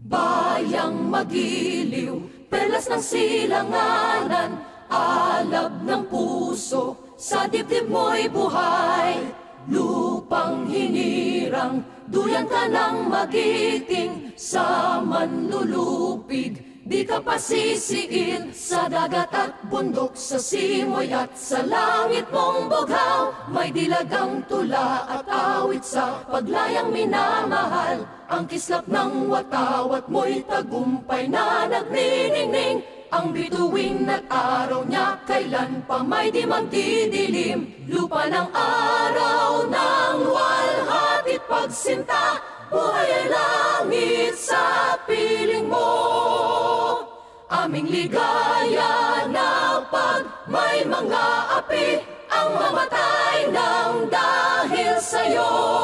Bayang magiliw, perlas ng silanganan, alab ng puso, sa dibdib mo'y buhay. Lupang hinirang, duyan ka ng magiting, sa manlulupig, di ka pasisiil. Sa dagat at bundok, sa simoy at sa langit mong bughaw, may dilagang tula at awit sa paglayang minamahal. Ang kislap ng watawat mo'y tagumpay na nagniningning. Ang bituin at araw niya kailan pa may di magdidilim. Lupa ng araw ng walhatit pagsinta, buhay ay langit sa piling mo. Aming ligaya na pag may mga api ang mamatay ng dahil sa'yo.